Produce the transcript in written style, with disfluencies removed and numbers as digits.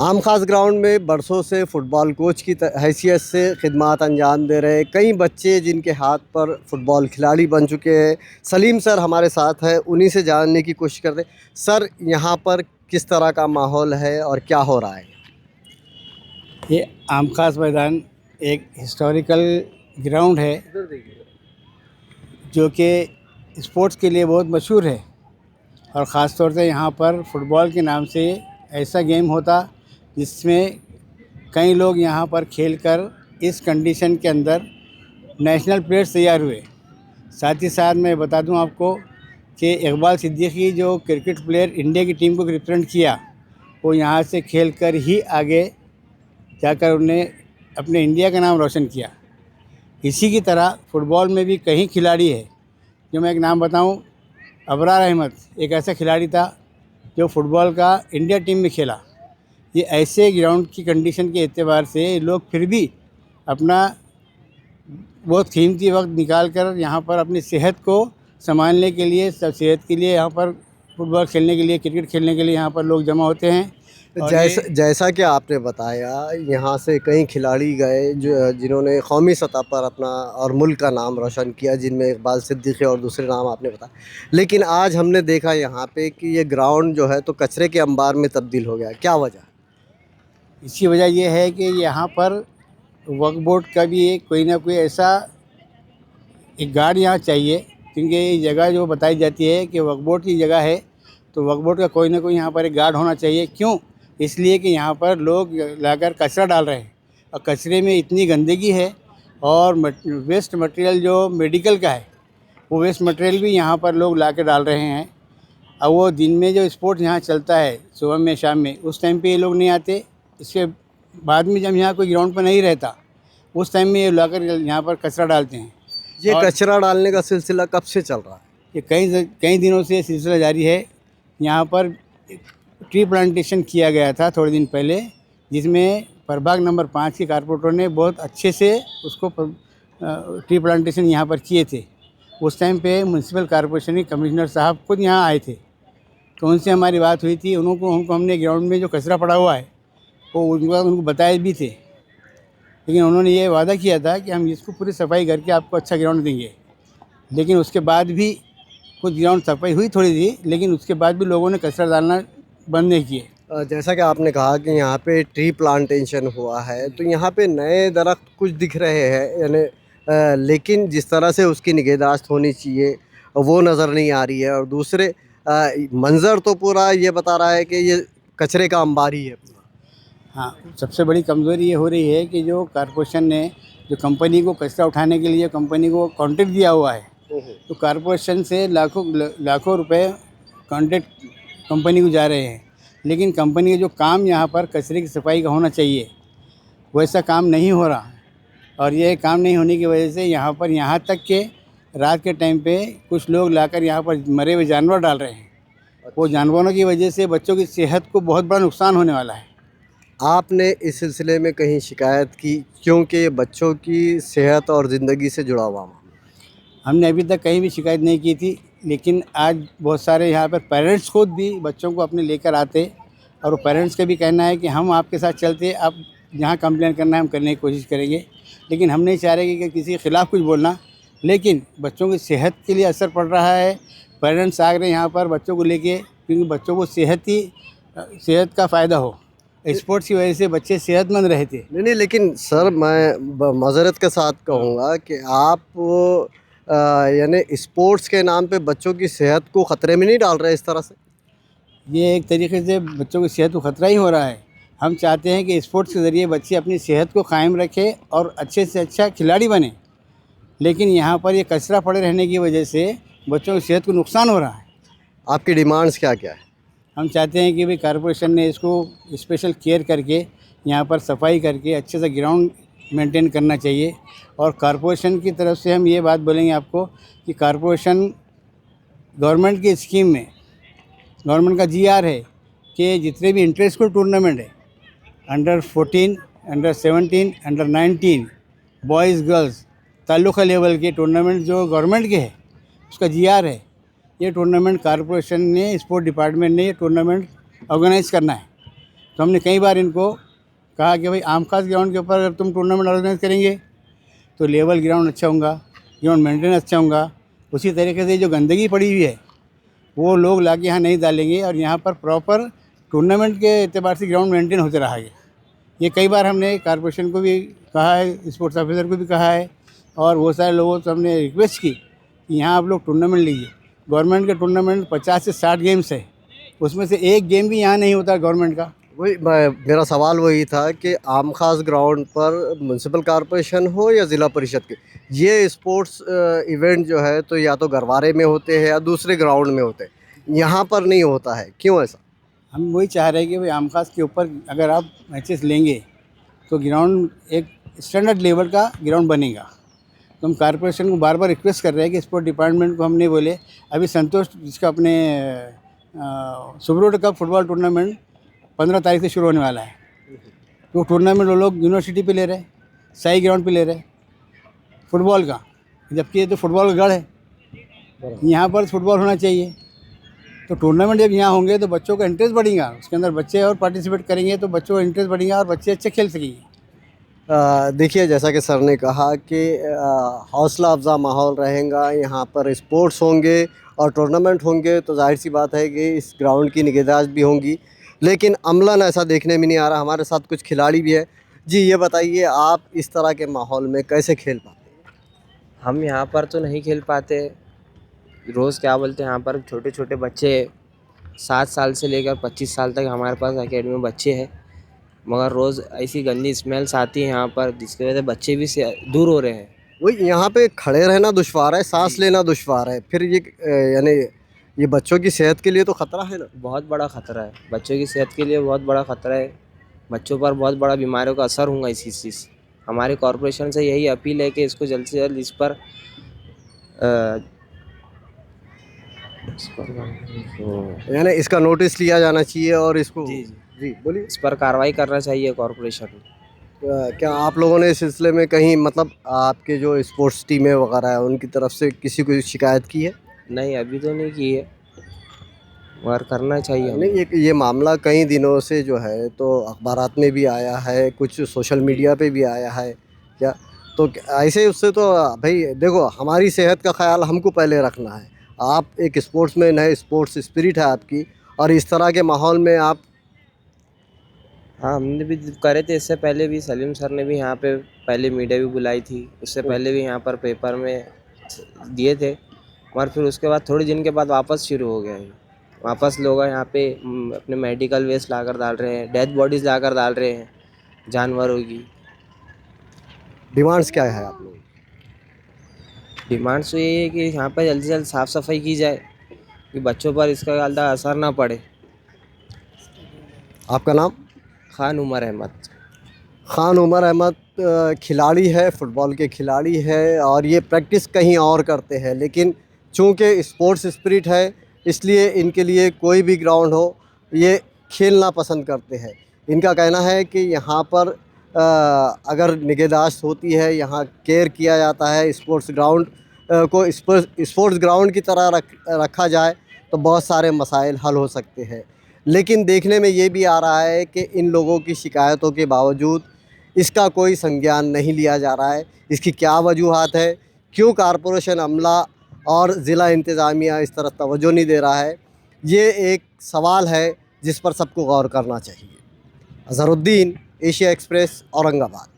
आम खास ग्राउंड में बरसों से फुटबॉल कोच की हैसियत से खिदमात अंजाम दे रहे कई बच्चे जिनके हाथ पर फुटबॉल खिलाड़ी बन चुके हैं। सलीम सर हमारे साथ है, उन्हीं से जानने की कोशिश करते हैं। सर, यहाँ पर किस तरह का माहौल है और क्या हो रहा है? ये आम खास मैदान एक हिस्टोरिकल ग्राउंड है जो कि स्पोर्ट्स के लिए बहुत मशहूर है। और ख़ास तौर से यहाँ पर फुटबॉल के नाम से ऐसा गेम होता जिसमें कई लोग यहाँ पर खेलकर इस कंडीशन के अंदर नेशनल प्लेयर्स तैयार हुए। साथ ही साथ मैं बता दूं आपको कि इकबाल सिद्दीकी जो क्रिकेट प्लेयर इंडिया की टीम को रिप्रेजेंट किया, वो यहाँ से खेलकर ही आगे जाकर उन्हें अपने इंडिया का नाम रोशन किया। इसी की तरह फुटबॉल में भी कई खिलाड़ी है। जो मैं एक नाम बताऊं, अबरार अहमद एक ऐसा खिलाड़ी था जो फुटबॉल का इंडिया टीम में खेला। ये ऐसे ग्राउंड की कंडीशन के एतबार से लोग फिर भी अपना बहुत कीमती वक्त निकाल कर यहाँ पर अपनी सेहत को संभालने के लिए, सब सेहत के लिए यहाँ पर फुटबॉल खेलने के लिए, क्रिकेट खेलने के लिए यहाँ पर लोग जमा होते हैं। जैसा कि आपने बताया, यहाँ से कई खिलाड़ी गए जो जिन्होंने कौमी सतह पर अपना और मुल्क का नाम रोशन किया, जिनमें इकबाल सिद्दीकी और दूसरे नाम आपने बताया। लेकिन आज हमने देखा यहाँ पे कि ये ग्राउंड जो है तो कचरे के अंबार में तब्दील हो गया। क्या वजह? इसकी वजह यह है कि यहाँ पर वक्फ बोर्ड का भी कोई ना कोई ऐसा एक गार्ड यहाँ चाहिए, क्योंकि ये जगह जो बताई जाती है कि वक्फ बोर्ड की जगह है, तो वक्फ बोर्ड का कोई ना कोई यहाँ पर एक गार्ड होना चाहिए। क्यों? इसलिए कि यहाँ पर लोग लाकर कचरा डाल रहे हैं और कचरे में इतनी गंदगी है। और वेस्ट मटेरियल जो मेडिकल का है, वो वेस्ट मटेरियल भी यहाँ पर लोग ला के डाल रहे हैं। और वो दिन में जो स्पोर्ट्स यहाँ चलता है सुबह में शाम में, उस टाइम पे ये लोग नहीं आते। इसके बाद में जब यहाँ कोई ग्राउंड पर नहीं रहता, उस टाइम में ये लाकर यहाँ पर कचरा डालते हैं। ये कचरा डालने का सिलसिला कब से चल रहा है? ये कई दिनों से सिलसिला जारी है। यहाँ पर ट्री प्लांटेशन किया गया था थोड़े दिन पहले, जिसमें प्रभाग नंबर 5 के कारपोरेटर ने बहुत अच्छे से उसको ट्री प्लांटेशन यहाँ पर किए थे। उस टाइम पे म्यूनसिपल कॉरपोरेशन के कमिश्नर साहब खुद यहाँ आए थे, तो उनसे हमारी बात हुई थी। उनको हमने ग्राउंड में जो कचरा पड़ा हुआ है वो उनको बताए भी थे, लेकिन उन्होंने ये वादा किया था कि हम इसको पूरी सफाई करके आपको अच्छा ग्राउंड देंगे। लेकिन उसके बाद भी कुछ ग्राउंड सफाई हुई थोड़ी सी, लेकिन उसके बाद भी लोगों ने कचरा डालना बंद नहीं किए। जैसा कि आपने कहा कि यहाँ पे ट्री प्लांटेशन हुआ है, तो यहाँ पे नए दरख्त कुछ दिख रहे हैं, यानी लेकिन जिस तरह से उसकी निगहदाश्त होनी चाहिए वो नज़र नहीं आ रही है। और दूसरे मंज़र तो पूरा ये बता रहा है कि ये कचरे का अंबार ही है पूरा। हाँ, सबसे बड़ी कमज़ोरी ये हो रही है कि जो कॉरपोरेशन ने जो कंपनी को कचरा उठाने के लिए कंपनी को कॉन्ट्रैक्ट दिया हुआ है, तो कॉरपोरेशन से लाखों रुपए कॉन्ट्रैक्ट कंपनी को जा रहे हैं। लेकिन कंपनी का जो काम यहाँ पर कचरे की सफाई का होना चाहिए, वैसा काम नहीं हो रहा। और ये काम नहीं होने की वजह से यहाँ तक के रात के टाइम पे कुछ लोग लाकर यहाँ पर मरे हुए जानवर डाल रहे हैं। वो जानवरों की वजह से बच्चों की सेहत को बहुत बड़ा नुकसान होने वाला है। आपने इस सिलसिले में कहीं शिकायत की, क्योंकि बच्चों की सेहत और ज़िंदगी से जुड़ा हुआ मामला? हमने अभी तक कहीं भी शिकायत नहीं की थी, लेकिन आज बहुत सारे यहाँ पर पेरेंट्स खुद भी बच्चों को अपने लेकर आते, और वो पेरेंट्स का भी कहना है कि हम आपके साथ चलते, आप जहाँ कंप्लेंट करना है हम करने की कोशिश करेंगे। लेकिन हम नहीं चाह रहे कि किसी के ख़िलाफ़ कुछ बोलना, लेकिन बच्चों की सेहत के लिए असर पड़ रहा है। पेरेंट्स आ रहे हैं यहाँ पर बच्चों को लेके, क्योंकि बच्चों को सेहत का फ़ायदा हो। स्पोर्ट्स की वजह से बच्चे सेहतमंद रहते। नहीं, लेकिन सर मैं माज़रत के साथ कहूँगा कि आप यानी स्पोर्ट्स के नाम पे बच्चों की सेहत को ख़तरे में नहीं डाल रहे इस तरह से? ये एक तरीके से बच्चों की सेहत को ख़तरा ही हो रहा है। हम चाहते हैं कि स्पोर्ट्स के ज़रिए बच्चे अपनी सेहत को कायम रखें और अच्छे से अच्छा खिलाड़ी बने। लेकिन यहाँ पर ये कचरा पड़े रहने की वजह से बच्चों की सेहत को नुकसान हो रहा है। आपकी डिमांड्स क्या क्या है? हम चाहते हैं कि भाई कॉरपोरेशन ने इसको स्पेशल केयर करके यहाँ पर सफाई करके अच्छे से ग्राउंड मेंटेन करना चाहिए। और कॉरपोरेशन की तरफ से हम ये बात बोलेंगे आपको कि कॉरपोरेशन गवर्नमेंट की स्कीम में, गवर्नमेंट का GR है कि जितने भी इंटर स्कूल टूर्नामेंट है, under 14, under 17, under 19, boys girls taluka level के टूर्नामेंट जो गवर्नमेंट के है, उसका GR है। ये टूर्नामेंट कॉरपोरेशन ने, स्पोर्ट डिपार्टमेंट ने ये टूर्नामेंट ऑर्गेनाइज़ करना है। तो हमने कई बार इनको कहा कि भाई आम खास ग्राउंड के ऊपर अगर तुम टूर्नामेंट ऑर्गेनाइज करेंगे तो लेवल ग्राउंड अच्छा होगा, ग्राउंड मेंटेन अच्छा होगा। उसी तरीके से जो गंदगी पड़ी हुई है वो लोग लाके यहाँ नहीं डालेंगे और यहाँ पर प्रॉपर टूर्नामेंट के एतबार से ग्राउंड मेंटेन होते रहेगा। ये कई बार हमने कॉर्पोरेशन को भी कहा है, स्पोर्ट्स ऑफिसर को भी कहा है और वो सारे लोगों से हमने रिक्वेस्ट की कि यहाँ आप लोग टूर्नामेंट लीजिए। गवर्नमेंट के टूर्नामेंट 50 से 60 गेम्स है, उसमें से एक गेम भी यहाँ नहीं होता गवर्नमेंट का। वही मेरा सवाल वही था कि आम खास ग्राउंड पर म्यूनसिपल कॉरपोरेशन हो या ज़िला परिषद के, ये स्पोर्ट्स इवेंट जो है तो या तो गरवारे में होते हैं या दूसरे ग्राउंड में होते हैं, यहाँ पर नहीं होता है, क्यों ऐसा? हम वही चाह रहे हैं कि भाई आम खास के ऊपर अगर आप मैचेस लेंगे तो ग्राउंड एक स्टैंडर्ड लेवल का ग्राउंड बनेगा। तो हम कॉर्पोरेशन को बार बार रिक्वेस्ट कर रहे हैं कि स्पोर्ट डिपार्टमेंट को हमने बोले अभी संतोष जिसका अपने सुब्रोड कप फुटबॉल टूर्नामेंट 15 तारीख से शुरू होने वाला है। तो टूर्नामेंट वो लोग यूनिवर्सिटी पे ले रहे हैं, साई ग्राउंड पे ले रहे हैं फुटबॉल का, जबकि ये तो फुटबॉल का गढ़ है, यहाँ पर फुटबॉल होना चाहिए। तो टूर्नामेंट जब यहाँ होंगे तो बच्चों का इंटरेस्ट बढ़ेगा, उसके अंदर बच्चे और पार्टिसिपेट करेंगे तो बच्चों का इंटरेस्ट बढ़ेगा और बच्चे अच्छे खेल सकेंगे। देखिए, जैसा कि सर ने कहा कि हौसला अफ़ज़ा माहौल रहेगा, यहाँ पर स्पोर्ट्स होंगे और टूर्नामेंट होंगे तो जाहिर सी बात है कि इस ग्राउंड की निगहदाश्त भी होंगी, लेकिन अमलन ऐसा देखने में नहीं आ रहा। हमारे साथ कुछ खिलाड़ी भी है। जी, ये बताइए आप इस तरह के माहौल में कैसे खेल पाते हैं? हम यहाँ पर तो नहीं खेल पाते। रोज़ क्या बोलते हैं, यहाँ पर छोटे छोटे बच्चे 7 साल से लेकर 25 साल तक हमारे पास एकेडमी में बच्चे हैं, मगर रोज़ ऐसी गंदी स्मेल्स आती है यहाँ पर जिसकी वजह से बच्चे भी से दूर हो रहे हैं। वही, यहाँ पे खड़े रहना दुश्वार है, सांस लेना दुश्वार है, फिर ये यानी ये बच्चों की सेहत के लिए तो ख़तरा है ना? बहुत बड़ा ख़तरा है, बच्चों की सेहत के लिए बहुत बड़ा ख़तरा है। बच्चों पर बहुत बड़ा बीमारियों का असर होगा इसी चीज़ से। हमारी कॉरपोरेशन से यही अपील है कि इसको जल्द से जल्द इस पर यानी इसका नोटिस लिया जाना चाहिए और इसको जी जी बोलिए। इस पर कार्रवाई करना चाहिए कॉरपोरेशन को। क्या आप लोगों ने इस सिलसिले में कहीं मतलब आपके जो स्पोर्ट्स टीमें वगैरह है उनकी तरफ से किसी को शिकायत की है? नहीं, अभी तो नहीं की है, मगर करना चाहिए हमें। नहीं, ये मामला कई दिनों से जो है तो अखबारात में भी आया है, कुछ सोशल मीडिया पे भी आया है क्या? तो ऐसे उससे तो भाई देखो, हमारी सेहत का ख्याल हमको पहले रखना है। आप एक स्पोर्ट्समैन है, स्पोर्ट्स स्पिरिट है आपकी, और इस तरह के माहौल में आप हाँ, हमने भी करे थे। इससे पहले भी सलीम सर ने भी यहाँ पे पहले मीडिया भी बुलाई थी, उससे पहले भी यहाँ पर पेपर में दिए थे, मगर फिर उसके बाद थोड़े दिन के बाद वापस शुरू हो गया है। वापस लोग यहाँ पे अपने मेडिकल वेस्ट लाकर डाल रहे हैं, डेथ बॉडीज़ लाकर डाल रहे हैं जानवरों की। डिमांड्स क्या है आप लोगों की? डिमांड्स तो यही है कि यहाँ पर जल्द से जल्द साफ़ सफाई की जाए कि बच्चों पर इसका ज़्यादा असर ना पड़े। आपका नाम? खान उमर अहमद। खान उमर अहमद खिलाड़ी है, फ़ुटबॉल के खिलाड़ी है और ये प्रैक्टिस कहीं और करते हैं, लेकिन चूँकि स्पोर्ट्स स्पिरिट है इसलिए इनके लिए कोई भी ग्राउंड हो ये खेलना पसंद करते हैं। इनका कहना है कि यहाँ पर अगर निगहदाश्त होती है, यहाँ केयर किया जाता है, स्पोर्ट्स ग्राउंड को स्पोर्ट्स ग्राउंड की तरह रखा जाए तो बहुत सारे मसाइल हल हो सकते हैं। लेकिन देखने में ये भी आ रहा है कि इन लोगों की शिकायतों के बावजूद इसका कोई संज्ञान नहीं लिया जा रहा है। इसकी क्या वजूहात है? क्यों कॉरपोरेशन अमला और ज़िला इंतज़ामिया इस तरफ तवज्जो नहीं दे रहा है? ये एक सवाल है जिस पर सबको गौर करना चाहिए। Azharuddin, Asia express, Aurangabad.